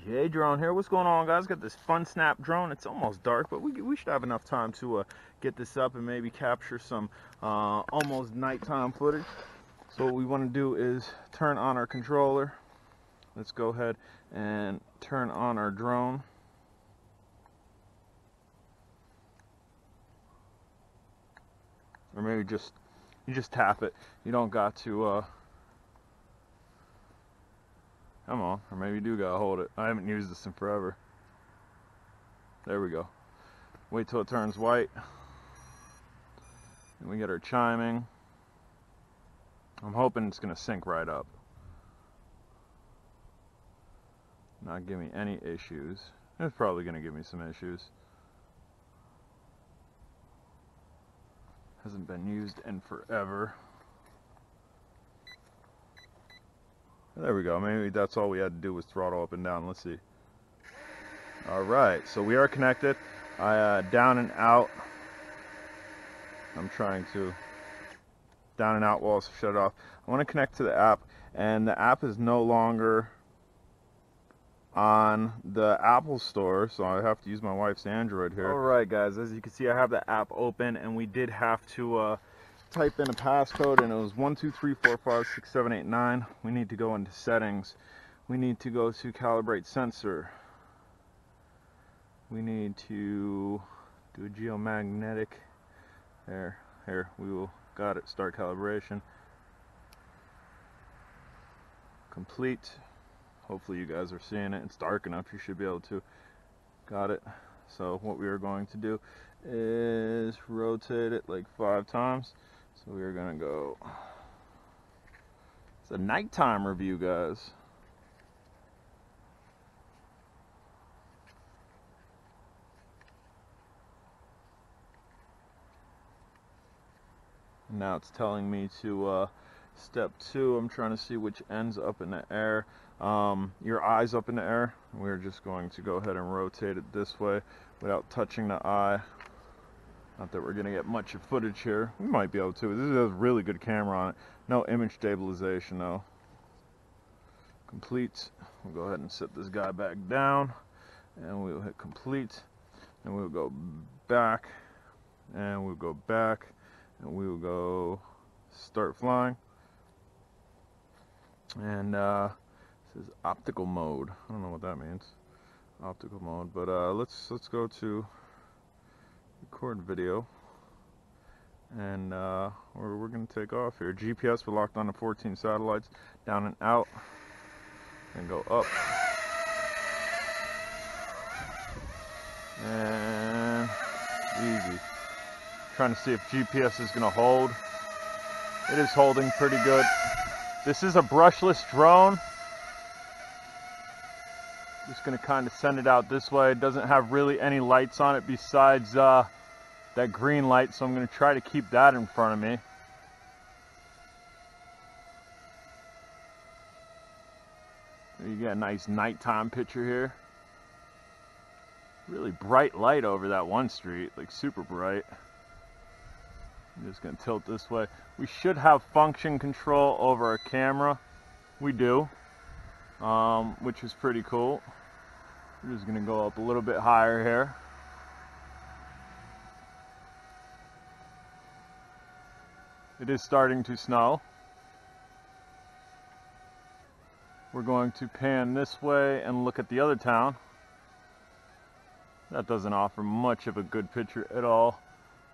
J Drone here. What's going on, guys? Got this Funsnap drone. It's almost dark, but we should have enough time to get this up and maybe capture some almost nighttime footage. So what we want to do is turn on our controller. Let's go ahead and turn on our drone. Or maybe you just tap it. You don't got to come on, or maybe you do gotta hold it. I haven't used this in forever. There we go. Wait till it turns white. And we get our chiming. I'm hoping it's gonna sync right up. Not give me any issues. It's probably gonna give me some issues. Hasn't been used in forever. There we go. Maybe that's all we had to do was throttle up and down. Let's see. Alright, so we are connected. Down and out. I'm trying to down and out while I shut it off. I want to connect to the app, and the app is no longer on the Apple Store, so I have to use my wife's Android here. Alright guys, as you can see, I have the app open, and we did have to type in a passcode, and it was 123456789. We need to go into settings. We need to go to calibrate sensor. We need to do a geomagnetic. Here we will got it. Start calibration. Complete. Hopefully you guys are seeing it. It's dark enough. You should be able to. Got it. So what we are going to do is rotate it like 5 times. So we are gonna go. It's a nighttime review, guys. Now it's telling me to step 2. I'm trying to see which end's up in the air. Your eye's up in the air. We're just going to go ahead and rotate it this way without touching the eye. Not that we're going to get much of footage here. We might be able to. This is a really good camera on it. No image stabilization though. Complete. We'll go ahead and set this guy back down. And we'll hit complete. And we'll go back. And we'll go back. And we will go start flying. And it says optical mode. I don't know what that means. Optical mode. But let's go to record video, and we're going to take off here. GPS, we're locked on to 14 satellites, down and out, and go up, and easy. Trying to see if GPS is going to hold. It is holding pretty good. This is a brushless drone. Just going to kind of send it out this way. It doesn't have really any lights on it besides that green light, so I'm going to try to keep that in front of me. You get a nice nighttime picture here. Really bright light over that one street, like super bright. I'm just going to tilt this way. We should have function control over our camera. We do, which is pretty cool. We're just going to go up a little bit higher here. It is starting to snow. We're going to pan this way and look at the other town. That doesn't offer much of a good picture at all.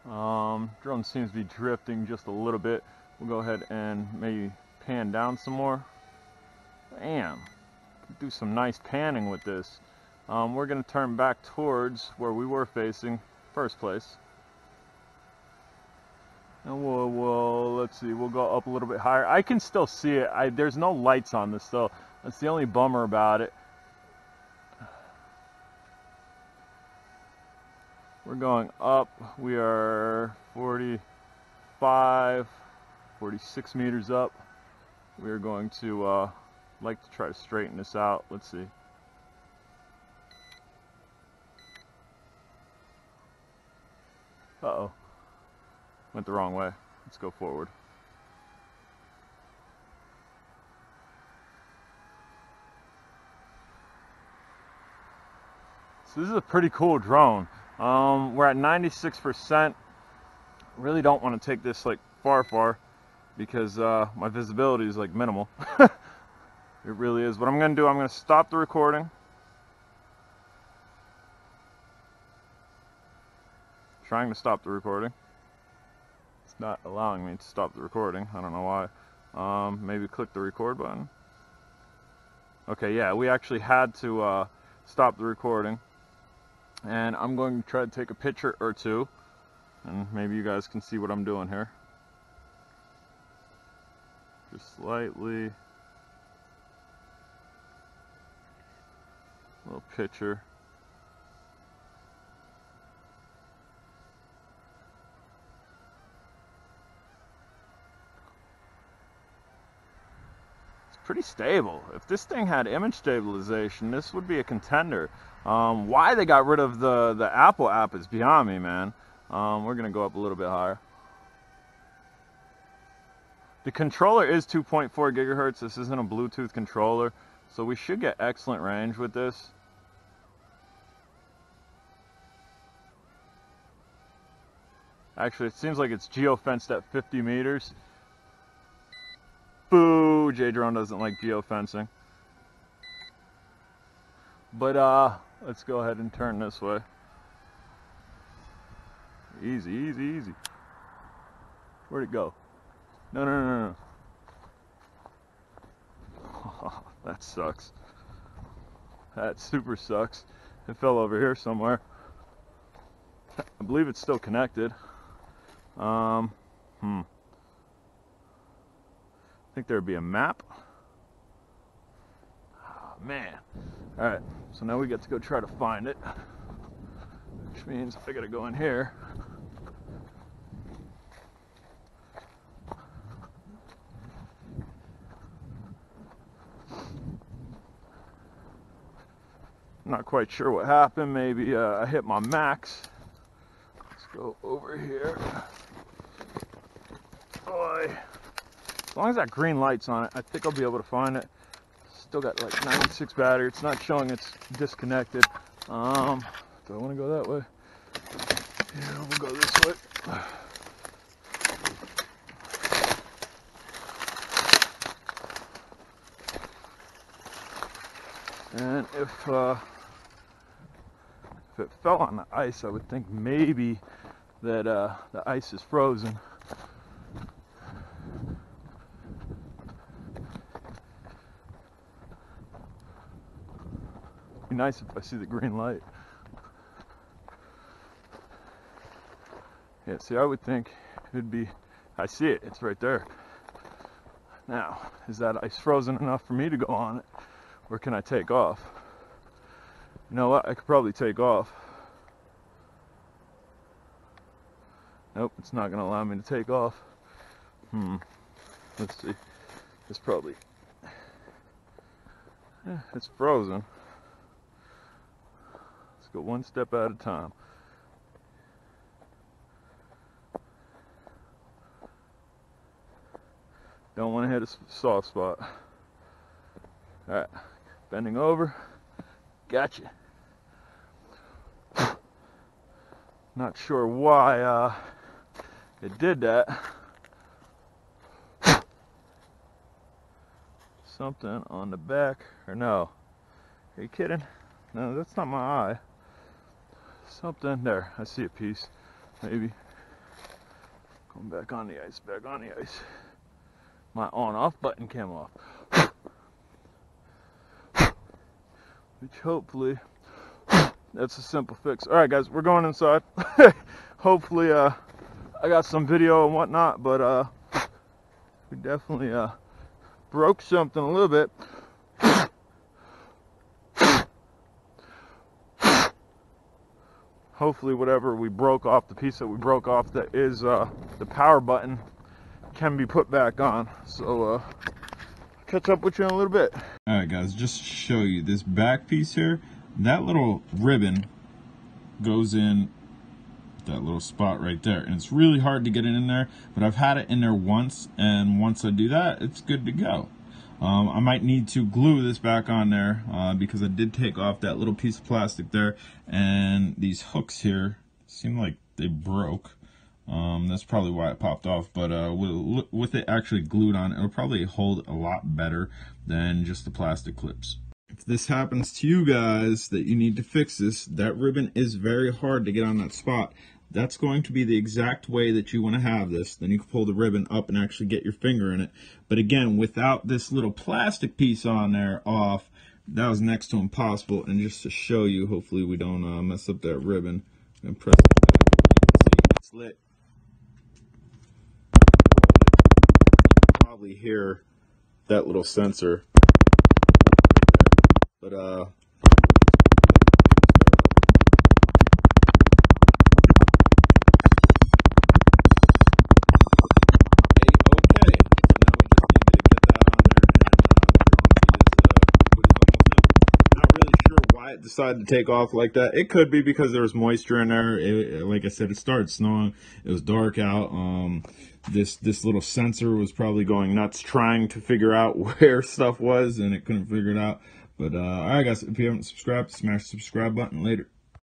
Drone seems to be drifting just a little bit. We'll go ahead and maybe pan down some more. Bam! Do some nice panning with this. We're going to turn back towards where we were facing first place. And let's see, we'll go up a little bit higher. I can still see it. There's no lights on this though. That's the only bummer about it. We're going up. We are 45, 46 meters up. We are going to like to try to straighten this out. Let's see. Uh-oh. Went the wrong way. Let's go forward. So this is a pretty cool drone. We're at 96%. Really don't want to take this like far because my visibility is like minimal. It really is. What I'm going to do, I'm going to stop the recording. Trying to stop the recording. It's not allowing me to stop the recording. I don't know why. Maybe click the record button. Okay, yeah, we actually had to stop the recording. And I'm going to try to take a picture or two. And maybe you guys can see what I'm doing here. Just slightly. Little picture. Pretty stable. If this thing had image stabilization, this would be a contender. Why they got rid of the Apple app is beyond me, man. We're gonna go up a little bit higher. The controller is 2.4 gigahertz. This isn't a Bluetooth controller, so we should get excellent range with this. Actually, it seems like it's geofenced at 50 meters. Boo! J-Drone doesn't like geofencing. But let's go ahead and turn this way. Easy, easy, easy. Where'd it go? No. Oh, that sucks. That super sucks. It fell over here somewhere. I believe it's still connected. I think there'd be a map. Oh, man. Alright, so now we get to go try to find it. Which means I gotta go in here. Not quite sure what happened. Maybe I hit my max. Let's go over here. Boy. As long as that green light's on it, I think I'll be able to find it. Still got like 96 battery. It's not showing it's disconnected. Do I want to go that way? Yeah, we'll go this way. And if it fell on the ice, I would think maybe that the ice is frozen. Be nice if I see the green light. Yeah, see, I would think it'd be, I see it, it's right there. Now, is that ice frozen enough for me to go on it? Or can I take off? You know what, I could probably take off. Nope, it's not gonna allow me to take off. Let's see, it's probably, it's frozen. Let's go one step at a time. Don't want to hit a soft spot. Alright, bending over. Gotcha. Not sure why it did that. Something on the back, or no? Are you kidding? No, that's not my eye. Something there. I see a piece. Maybe. Going back on the ice. Back on the ice. My on-off button came off. Which hopefully, that's a simple fix. Alright guys, we're going inside. Hopefully I got some video and whatnot, but we definitely broke something a little bit. Hopefully whatever we broke off, the piece that we broke off that is the power button, can be put back on. So catch up with you in a little bit. Alright guys, just to show you this back piece here, that little ribbon goes in that little spot right there, and it's really hard to get it in there, but I've had it in there once, and once I do that, it's good to go. I might need to glue this back on there because I did take off that little piece of plastic there, and these hooks here seem like they broke. That's probably why it popped off, but with it actually glued on, it'll probably hold a lot better than just the plastic clips. If this happens to you guys that you need to fix this, that ribbon is very hard to get on that spot. That's going to be the exact way that you want to have this. Then you can pull the ribbon up and actually get your finger in it. But again, without this little plastic piece on there off, that was next to impossible. And just to show you, hopefully we don't mess up that ribbon. I'm gonna press it back. You can see it's lit. You can probably hear that little sensor. But decided to take off like that. It could be because there was moisture in there. Like I said, it started snowing. It was dark out. This little sensor was probably going nuts trying to figure out where stuff was, and it couldn't figure it out. But all right, guys, if you haven't subscribed, smash the subscribe button. Later.